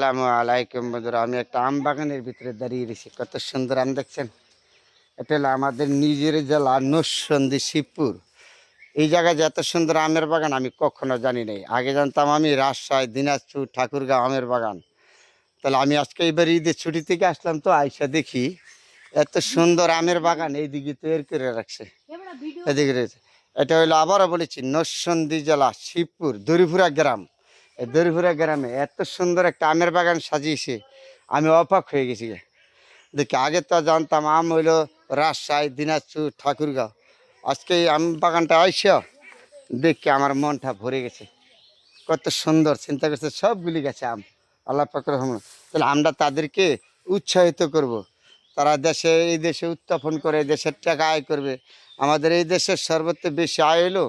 আসসালামু আলাইকুম বন্ধুরা। আমি একটা আম বাগানের ভিতরে দাঁড়িয়ে রয়েছি। কত সুন্দর আম দেখছেন। এটা হলো আমাদের নিজের জেলা নরসিংদী শিবপুর। এই জায়গায় যে এত সুন্দর আমের বাগান আমি কখনো জানি নাই। আগে জানতাম আমি রাজশাহী, দিনাজপুর, ঠাকুরগাঁও আমের বাগান। তাহলে আমি আজকে এবার ঈদের ছুটি থেকে আসলাম, তো আইসা দেখি এত সুন্দর আমের বাগান এইদিকে তৈরি করে রাখছে। এদিকে রয়েছে। এটা হলো আবারও বলেছি নরসিংদী জেলা শিবপুর দরিপুরা গ্রাম। এই দরিপুরা গ্রামে এত সুন্দর একটা আমের বাগান সাজিয়েছে, আমি অবাক হয়ে গেছি। দেখি আগে তো জানতাম আম হইলো রাজশাহী, দিনাজপুর, ঠাকুরগাঁও। আজকে এই আম বাগানটা আইসা দেখি আমার মনটা ভরে গেছে। কত সুন্দর, চিন্তা করছে সবগুলি গেছে আম, আল্লাহ পাকের রহমত। তাহলে আমরা তাদেরকে উৎসাহিত করব। তারা এই দেশে উত্থাপন করে দেশের টাকা আয় করবে। আমাদের এই দেশের সর্বত্র বেশি আয় হলো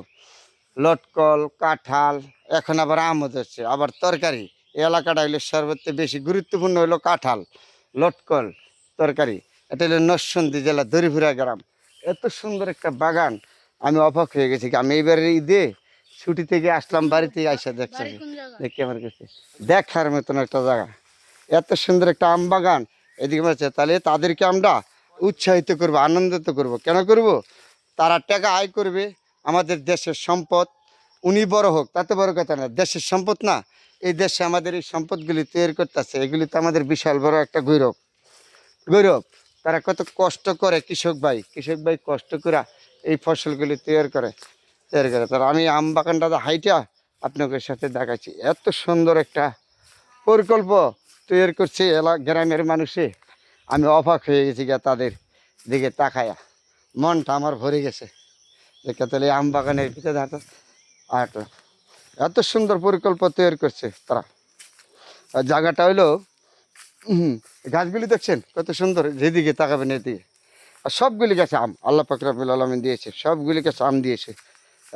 লটকল, কাঁঠাল, এখন আবার আমও ধরছে, আবার তরকারি। এই এলাকাটা হইলো সর্বত্র বেশি গুরুত্বপূর্ণ হলো কাঁঠাল, লটকল, তরকারি। এটা হলো নরসিংদী জেলা দরিপুরা গ্রাম। এত সুন্দর একটা বাগান, আমি অবাক হয়ে গেছি। আমি এইবারের ঈদে ছুটি থেকে আসলাম, বাড়িতে আইসা দেখছি, দেখি আমার কাছে দেখার মতন একটা জায়গা। এত সুন্দর একটা আম বাগান এদিকে বলছে। তাহলে তাদেরকে আমরা উৎসাহিত করব, আনন্দিত করব। কেন করব? তারা টাকা আয় করবে, আমাদের দেশের সম্পদ। উনি বড় হোক তাতে বড় কথা না, দেশের সম্পদ না। এই দেশে আমাদের এই সম্পদগুলি তৈরি করতেছে, এগুলি তো আমাদের বিশাল বড় একটা গৌরব। গৌরব। তারা কত কষ্ট করে, কৃষক ভাই কষ্ট করে এই ফসলগুলি তৈরি করে। তারা আমি আম বাগানটা হাইটা আপনাদের সাথে দেখাচ্ছি। এত সুন্দর একটা প্রকল্প তৈরি করছে গ্রামের মানুষে। আমি অবাক হয়ে গেছি তাদের দিকে তাকায়া, মনটা আমার ভরে গেছে। দেখে তাহলে আম বাগানের ভিতরে আর এত সুন্দর প্রকল্প তৈরি করছে তারা। আর জায়গাটা হইলো গাছগুলি দেখছেন কত সুন্দর, যেদিকে তাকাবেন এদিকে। আর সবগুলি গাছে আম, আল্লাহ পাক রব্বুল আলামিন দিয়েছে, সবগুলি গাছে আম দিয়েছে।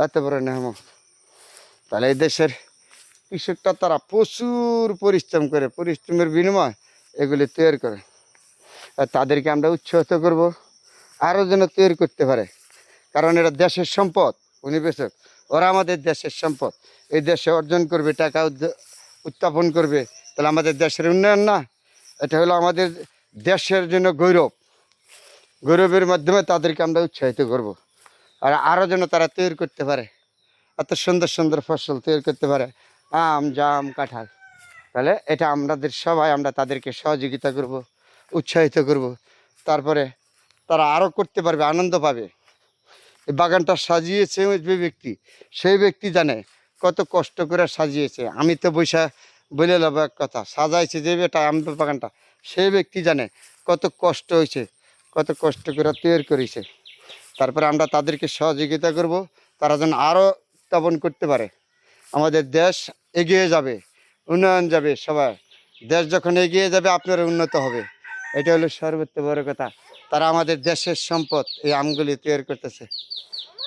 এত বড় নেহামত। তাহলে এই দেশের কৃষকটা তারা প্রচুর পরিশ্রম করে, পরিশ্রমের বিনিময় এগুলি তৈরি করে। আর তাদেরকে আমরা উৎসাহিত করব আরও যেন তৈরি করতে পারে। কারণ এরা দেশের সম্পদ, পরিবেশক, ওরা আমাদের দেশের সম্পদ। এই দেশে অর্জন করবে, টাকা উত্থাপন করবে, তাহলে আমাদের দেশের উন্নয়ন না? এটা হলো আমাদের দেশের জন্য গৌরব। গৌরবের মাধ্যমে তাদেরকে আমরা উৎসাহিত করব। আর আরও যেন তারা তৈরি করতে পারে, এত সুন্দর সুন্দর ফসল তৈরি করতে পারে, আম, জাম, কাঁঠাল। তাহলে এটা আমাদের সবাই আমরা তাদেরকে সহযোগিতা করব, উৎসাহিত করব। তারপরে তারা আরও করতে পারবে, আনন্দ পাবে। এই বাগানটা সাজিয়েছে যে ব্যক্তি, সেই ব্যক্তি জানে কত কষ্ট করে সাজিয়েছে। আমি তো বলে নেবো এক কথা, সাজাইছে যে এটা আম বাগানটা, সেই ব্যক্তি জানে কত কষ্ট হয়েছে, কত কষ্ট করে তৈরি করেছে। তারপরে আমরা তাদেরকে সহযোগিতা করব, তারা যেন আরও উত্থাপন করতে পারে। আমাদের দেশ এগিয়ে যাবে, উন্নয়ন যাবে। সবাই দেশ যখন এগিয়ে যাবে আপনারা উন্নত হবে। এটা হলো সর্বোচ্চ বড় কথা। তারা আমাদের দেশের সম্পদ, এই আমগুলি তৈরি করতেছে।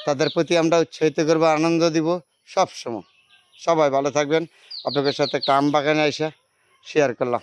তাদের প্রতি আমরা উৎসাহিত করবো, আনন্দ দিব সব সময়। সবাই ভালো থাকবেন। আপনাদের সাথে একটা আম বাগানে এসে শেয়ার করলাম।